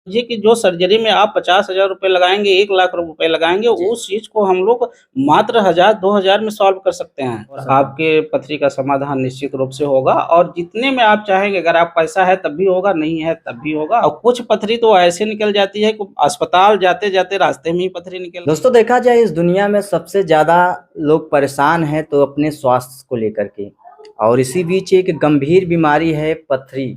ये कि जो सर्जरी में आप 50,000 रुपए लगाएँगे, 1 लाख रुपए लगाएँगे, जी, उस चीज़ को हम लोग मात्र 1000 2000 में सॉल्व कर सकते हैं और सही बात। आपके पथरी का समाधान निश्चित रूप से होगा और जितने में आप चाहेंगे, अगर आप पैसा है तब भी होगा, नहीं है तब भी होगा और कुछ पथरी तो ऐसे निकल जाती है कि अस्पताल जाते-जाते रास्ते में ही पथरी निकल दोस्तों देखा जाए इस दुनिया में सबसे ज़्यादा लोग परेशान हैं तो अपने स्वास्थ्य को लेकर के और इसी बीच एक गंभीर बीमारी है पथरी।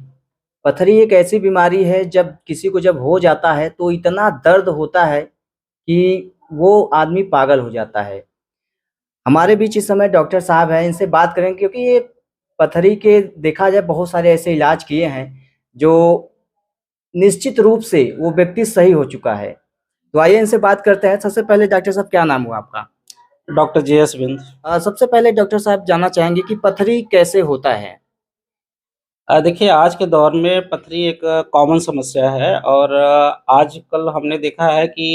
पथरी एक ऐसी बीमारी है जब हो जाता है तो इतना दर्द होता है कि वो आदमी पागल हो जाता है। हमारे बीच इस समय डॉक्टर साहब हैं, इनसे बात करेंगे क्योंकि ये पथरी के देखा जाए बहुत सारे ऐसे इलाज किए हैं जो निश्चित रूप से वो व्यक्ति सही हो चुका है। तो आइए इनसे बात करते हैं। सबसे पहले डॉक्टर साहब क्या नाम हुआ आपका? डॉक्टर जेएस बिंद। सबसे पहले डॉक्टर साहब जानना चाहेंगे कि पथरी कैसे होता है? देखिए आज के दौर में पथरी एक कॉमन समस्या है और आजकल हमने देखा है कि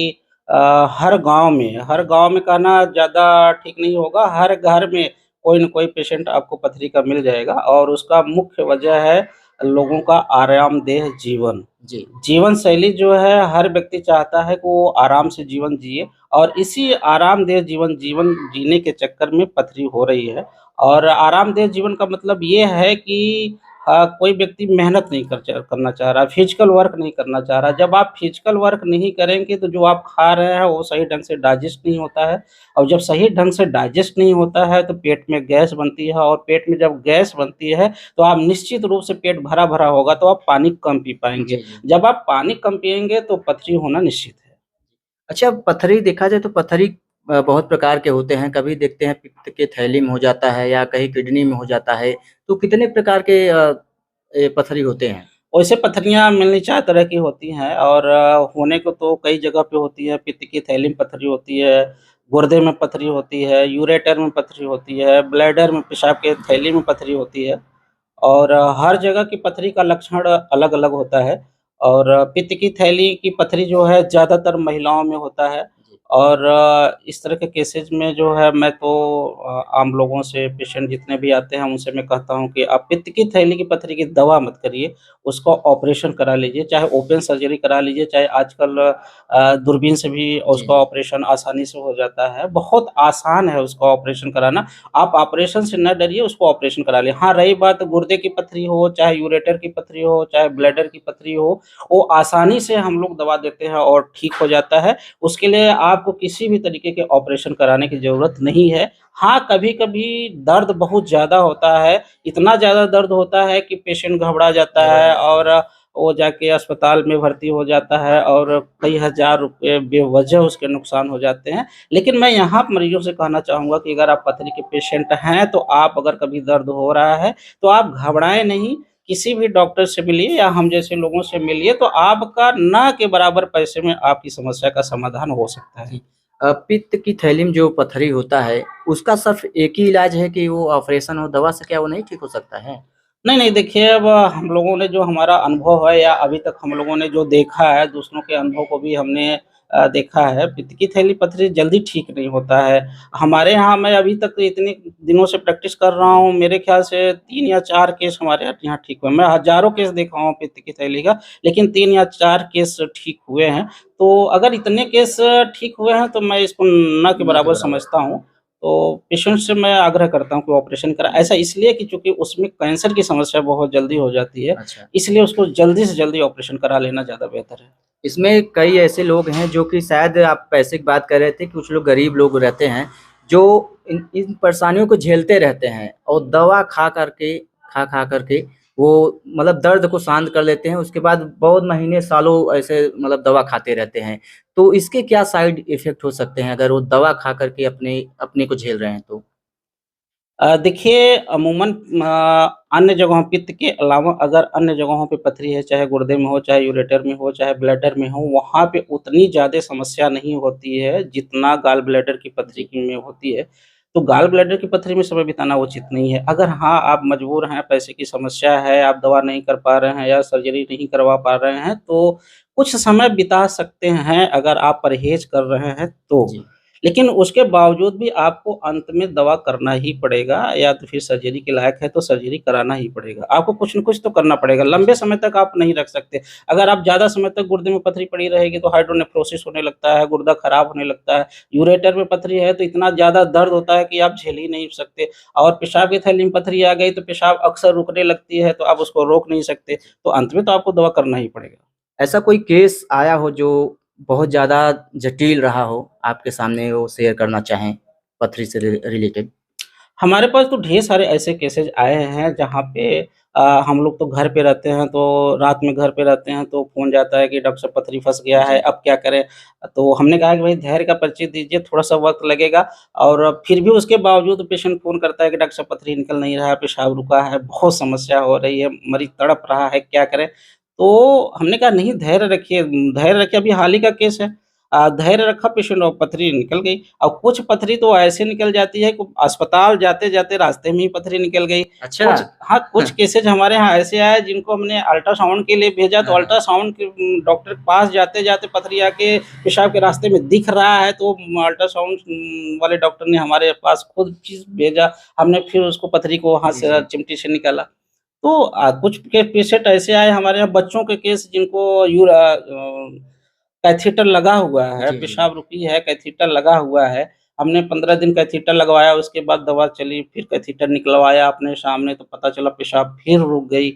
हर गाँव में कहना ज़्यादा ठीक नहीं होगा, हर घर में कोई न कोई पेशेंट आपको पथरी का मिल जाएगा और उसका मुख्य वजह है लोगों का आरामदेह जीवन। जी, जीवन शैली जो है हर व्यक्ति चाहता है कि वो आराम से जीवन जिए और इसी आरामदेह जीवन जीवन जीने के चक्कर में पथरी हो रही है और आरामदेह जीवन का मतलब ये है कि कोई व्यक्ति मेहनत नहीं करना चाह रहा, फिजिकल वर्क नहीं करना चाह रहा। जब आप फिजिकल वर्क नहीं करेंगे तो जो आप खा रहे हैं वो सही ढंग से डाइजेस्ट नहीं होता है और जब सही ढंग से डाइजेस्ट नहीं होता है तो पेट में गैस बनती है और पेट में जब गैस बनती है तो आप निश्चित रूप से पेट भरा-भरा होगा तो आप पानी कम पी पाएँगे। जी, जी। जब आप पानी कम पिएँगे तो पथरी होना निश्चित है। अच्छा पथरी देखा जाए तो पथरी बहुत प्रकार के होते हैं, कभी देखते हैं पित्त के थैली में हो जाता है या कहीं किडनी में हो जाता है, तो कितने प्रकार के पथरी होते हैं? वैसे पथरियाँ मिलनी 4 तरह की होती हैं और होने को तो कई जगह पे होती है, पित्त की थैली में पथरी होती है, गुर्दे में पथरी होती है, यूरेटर में पथरी होती है, ब्लैडर में पेशाब के जी, थैली में पथरी होती है और हर जगह की पथरी का लक्षण अलग-अलग होता है और पित्त की थैली की पथरी जो है ज़्यादातर महिलाओं में होता है जी। और इस तरह के केसेज़ में जो है मैं तो आम लोगों से पेशेंट जितने भी आते हैं उनसे मैं कहता हूँ कि आप पित्त की थैली की पथरी की दवा मत करिए, उसको ऑपरेशन करा लीजिए, चाहे ओपन सर्जरी करा लीजिए, चाहे आजकल दूरबीन से भी जी, उसका जी। ऑपरेशन आसानी से हो जाता है, बहुत आसान है उसका ऑपरेशन कराना। आप ऑपरेशन से ना डरिए, उसको ऑपरेशन करा लें। हाँ, रही बात गुर्दे की पथरी हो, चाहे यूरेटर की पथरी हो, चाहे ब्लैडर की पथरी हो, वो आसानी से हम लोग दवा देते हैं और ठीक हो जाता है। उसके लिए आपको किसी भी तरीके के ऑपरेशन कराने की ज़रूरत नहीं है। हाँ, कभी-कभी दर्द बहुत ज़्यादा होता है, इतना ज़्यादा दर्द होता है कि पेशेंट घबरा जाता है और वो जाके अस्पताल में भर्ती हो जाता है और कई हज़ार रुपए बेवजह उसके नुकसान हो जाते हैं। लेकिन मैं यहाँ मरीज़ों से कहना चाहूँगा कि अगर आप पथरी के पेशेंट हैं, तो आप अगर कभी दर्द हो रहा है, तो आप घबराएँ नहीं, किसी भी डॉक्टर से मिलिए या हम जैसे लोगों से मिलिए, तो आपका ना के बराबर पैसे में आपकी समस्या का समाधान हो सकता है। जी। पित्त की थैली में जो पथरी होता है, उसका सिर्फ़ एक ही इलाज है कि वो ऑपरेशन हो, दवा से क्या वो नहीं ठीक हो सकता है? नहीं, नहीं देखिए अब हम लोगों ने जो हमारा अनुभव है या अभी तक हम लोगों ने जो देखा है, दूसरों के अनुभव को भी हमने देखा है, पित्त की थैली पथरी जल्दी ठीक नहीं होता है। हमारे यहाँ मैं अभी तक इतने दिनों से प्रैक्टिस कर रहा जी। हूँ, मेरे ख़्याल से 3 या 4 केस हमारे यहाँ ठीक हुए। मैं हज़ारों केस देखा हूँ पित्त की थैली का, लेकिन 3 या 4 केस ठीक हुए हैं। तो अगर इतने केस ठीक हुए हैं, तो मैं इसको ना के ना के बराबर बराबर। समझता हूँ। तो पेशेंट से मैं आग्रह करता हूँ कि ऑपरेशन कराएँ। ऐसा इसलिए कि चूँकि उसमें कैंसर की समस्या बहुत जल्दी हो जाती है, अच्छा। इसलिए उसको जल्दी से जल्दी ऑपरेशन करा लेना ज़्यादा बेहतर है। इसमें कई ऐसे लोग हैं जो कि शायद आप पैसे की बात कर रहे थे, कुछ लोग गरीब लोग रहते हैं, जो इन परेशानियों को झेलते रहते हैं और दवा खा कर के वो मतलब दर्द को शांत कर लेते हैं, उसके बाद बहुत महीने, सालों ऐसे मतलब दवा खाते रहते हैं। तो इसके क्या साइड इफ़ेक्ट हो सकते हैं अगर वो दवा खा कर के अपने अपने को झेल रहे हैं तो? देखिए अमूमन अन्य जगहों पित्त के अलावा अगर अन्य जगहों पे पथरी है, चाहे गुर्दे में हो, चाहे यूरेटर में हो, चाहे ब्लैडर में हो, वहाँ पे उतनी ज़्यादा समस्या नहीं होती है, जितना गॉल ब्लैडर की पथरी जी। की में होती है। तो गॉल ब्लैडर की पथरी में समय बिताना उचित नहीं है। अगर हाँ, आप मजबूर हैं, पैसे की समस्या है, आप दवा नहीं कर पा रहे हैं या सर्जरी नहीं करवा पा रहे हैं, तो कुछ समय बिता सकते हैं, अगर आप परहेज़ कर रहे हैं तो। जी। लेकिन उसके बावजूद भी आपको अंत में दवा करना ही पड़ेगा या तो फिर सर्जरी के लायक है तो सर्जरी कराना ही पड़ेगा। आपको कुछ न कुछ तो करना पड़ेगा, लंबे समय तक आप नहीं रख सकते। अगर आप ज़्यादा समय तक गुर्दे में पथरी पड़ी रहेगी तो हाइड्रोनेफ्रोसिस होने लगता है, गुर्दा खराब होने लगता है। यूरेटर में पथरी है तो इतना ज़्यादा दर्द होता है कि आप झेल ही नहीं सकते और पेशाब की थैली में पथरी आ गई तो पेशाब अक्सर रुकने लगती है तो आप उसको रोक नहीं सकते, तो अंत में तो आपको दवा करना ही पड़ेगा। ऐसा कोई केस आया हो जो बहुत ज़्यादा जटिल रहा हो, आपके सामने वो शेयर करना चाहें, पथरी से रिलेटेड? हमारे पास तो ढेर सारे ऐसे केसेज़ आए हैं जहाँ पे हम लोग तो घर पे रहते हैं तो रात में घर पे रहते हैं तो फ़ोन जाता है कि डॉक्टर साहब पथरी फँस गया है, जी। अब क्या करें? तो हमने कहा कि भाई धैर्य का परिचय दीजिए, थोड़ा-सा वक़्त लगेगा और फिर भी उसके बावजूद पेशेंट फ़ोन करता है कि डॉक्टर साहब पथरी निकल नहीं रहा है, पेशाब रुका है, बहुत समस्या हो रही है, मरीज़ तड़प रहा है, क्या करें? तो हमने कहा नहीं धैर्य रखिए अभी हाल ही का केस है। धैर्य रखा पेशेंट और पथरी निकल गई। और कुछ पथरी तो ऐसे निकल जाती है कि अस्पताल जाते-जाते रास्ते में ही पथरी निकल गई। अच्छा। हाँ, कुछ केसेज़ हमारे यहाँ ऐसे आए जिनको हमने अल्ट्रासाउंड के लिए भेजा तो हाँ, हाँ। अल्ट्रासाउंड के डॉक्टर के पास जाते-जाते पथरी आके पेशाब के रास्ते में दिख रहा है तो अल्ट्रासाउंड वाले डॉक्टर ने हमारे पास खुद चीज़ भेजा। हमने फिर उसको पथरी को वहाँ जी, से जी। चिमटी से निकाला। तो कुछ के पेशेंट ऐसे आए हमारे यहाँ बच्चों के केस जिनको कैथेटर लगा हुआ है, जी, जी। पेशाब रुकी है, कैथेटर लगा हुआ है। हमने 15 दिन कैथेटर लगवाया, उसके बाद दवा चली, फिर कैथेटर निकलवाया अपने सामने तो पता चला पेशाब फिर रुक गई।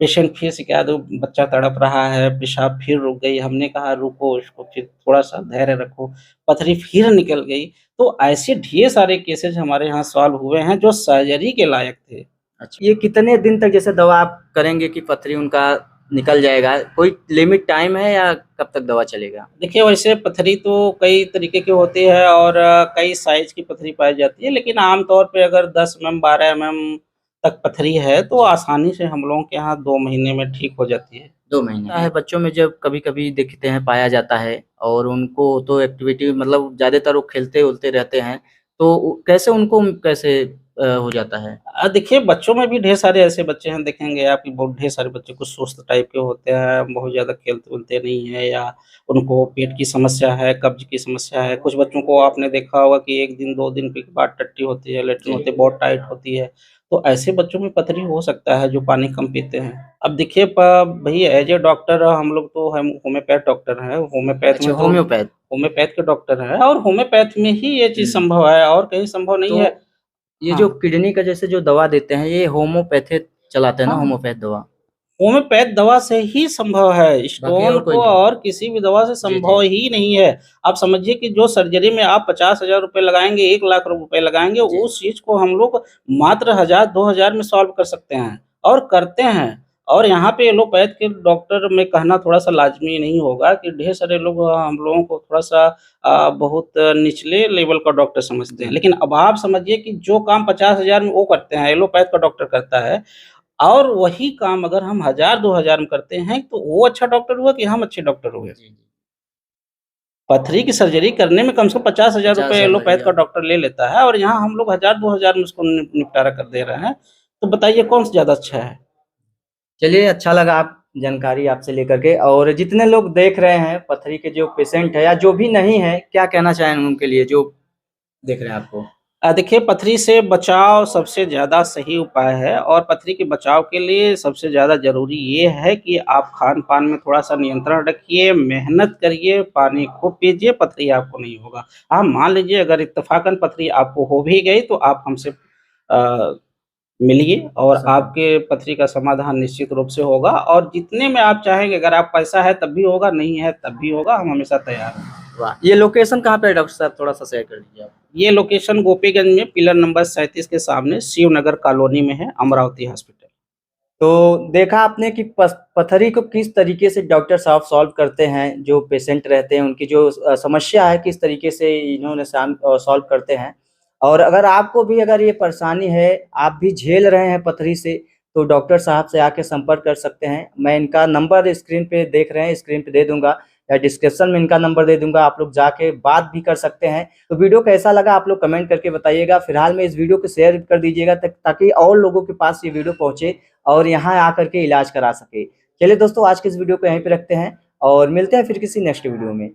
पेशेंट फिर शिकायत हो बच्चा तड़प रहा है, पेशाब फिर रुक गई। हमने कहा रुको इसको फिर थोड़ा-सा धैर्य रखो, पथरी फिर निकल गई। तो ऐसे ढेर सारे केसेज़ हमारे यहाँ सॉल्व हुए हैं जो सर्जरी के लायक थे। अच्छा, ये कितने दिन तक जैसे दवा आप करेंगे कि पथरी उनका निकल जाएगा? कोई लिमिट टाइम है या कब तक दवा चलेगा? देखिए, वैसे पथरी तो कई तरीके की होती है और कई साइज़ की पथरी पाई जाती है, लेकिन आम तौर पे अगर 10 एमएम, 12 एमएम तक पथरी है, तो जी। आसानी से हम लोगों के यहाँ 2 महीने में ठीक हो जाती है। 2 महीने है बच्चों में जब कभी-कभी देखते हैं पाया जाता है और उनको तो एक्टिविटी मतलब ज़्यादातर वो खेलते-उलते रहते हैं, तो कैसे उनको कैसे हो जाता है? देखिए बच्चों में भी ढेर सारे ऐसे बच्चे हैं देखेंगे आप कि बहुत ढेर सारे बच्चे कुछ सुस्त टाइप के होते हैं, बहुत ज़्यादा खेलते-वेलते नहीं हैं या उनको पेट की समस्या है, कब्ज़ की समस्या है। कुछ बच्चों को आपने देखा होगा कि 1 दिन, 2 दिन के बाद टट्टी होती है, लैट्रिन होती जी। है, बहुत टाइट होती है। तो ऐसे बच्चों में पथरी हो सकता है जो पानी कम पीते हैं। अब देखिए भई एज़ अ डॉक्टर हम लोग तो हम होम्योपैथ डॉक्टर हैं, होम्योपैथ अच्छा में तो होम्योपैथ। होम्योपैथ के डॉक्टर हैं और होम्योपैथ में ही ये चीज़ हुँ। संभव है और कहीं संभव नहीं है। तो ये जो हाँ, किडनी का जैसे जो दवा देते हैं, ये होम्योपैथिक चलाते हैं ना हाँ। होम्योपैथ दवा? होम्योपैथ दवा से ही संभव है, बाकी स्टोन और कोई को नहीं? और किसी भी दवा से जी, जी। संभव ही नहीं है। आप समझिए कि जो सर्जरी में आप 50,000 रुपए लगाएँगे, 1 लाख रुपए लगाएँगे, जी। उस चीज़ को हम लोग मात्र 1000 2000 में सॉल्व कर सकते हैं और करते हैं। और यहाँ पे एलोपैथ के डॉक्टर में कहना थोड़ा-सा लाज़मी नहीं होगा कि ढेर सारे लोग हम लोगों को थोड़ा-सा बहुत निचले लेवल का डॉक्टर समझते हैं। जी। लेकिन अब आप समझिए कि जो काम 50,000 में वो करते हैं, एलोपैथ का डॉक्टर करता है और वही काम अगर हम 1000 2000 में करते हैं, तो वो अच्छा डॉक्टर हुआ कि हम अच्छे डॉक्टर हुए। जी, जी। पथरी की सर्जरी करने में कम से कम 50,000 रुपए 50,000 एलोपैथ का लगेगा। डॉक्टर ले लेता है और यहाँ हम लोग 1000 2000 में उसको निपटारा कर दे रहे हैं। तो बताइए कौन-सा ज़्यादा अच्छा है? चलिए अच्छा लगा आप जानकारी आपसे लेकर के और जितने लोग देख रहे हैं पथरी के जो पेशेंट है या जो भी नहीं है, क्या कहना चाहेंगे उनके लिए जो देख रहे हैं आपको? देखिए पथरी से बचाव सबसे ज़्यादा सही उपाय है और पथरी के बचाव के लिए सबसे ज़्यादा ज़रूरी ये है कि आप खान-पान में थोड़ा-सा नियंत्रण रखिए, मेहनत करिए, पानी खूब पीजिए, पथरी आपको नहीं होगा। हाँ, मान लीजिए अगर इत्तेफ़ाक़न पथरी आपको हो भी गई तो आप हमसे मिलिए और सब आपके पथरी का समाधान निश्चित रूप से होगा और जितने में आप चाहेंगे अगर आप पैसा है तब भी होगा, नहीं है तब भी होगा, हम हमेशा तैयार हैं। वाह! ये लोकेशन कहाँ पे है डॉक्टर साहब थोड़ा-सा शेयर कर दीजिए आप? ये लोकेशन गोपीगंज में पिलर नंबर 37 के सामने शिवनगर कॉलोनी में है, अमरावती हॉस्पिटल। तो देखा आपने कि पथरी को किस तरीके से डॉक्टर साहब सॉल्व करते हैं, जो पेशेंट रहते हैं उनकी जो समस्या है किस तरीके से इन्होंने सॉल्व करते हैं। और अगर आपको भी अगर ये परेशानी है, आप भी झेल रहे हैं पथरी से, तो डॉक्टर साहब से आके संपर्क कर सकते हैं। मैं इनका नंबर स्क्रीन पे देख रहे हैं, स्क्रीन पे दे दूँगा या डिस्क्रिप्शन में इनका नंबर दे दूँगा, आप लोग जाके बात भी कर सकते हैं। तो वीडियो कैसा लगा आप लोग कमेंट करके बताइएगा। फिलहाल में इस वीडियो को शेयर कर दीजिएगा ताकि और लोगों के पास ये वीडियो पहुँचे और यहाँ आकर के इलाज करा सके। चलिए दोस्तों आज के इस वीडियो को यहीं पे रखते हैं और मिलते हैं फिर किसी नेक्स्ट वीडियो में।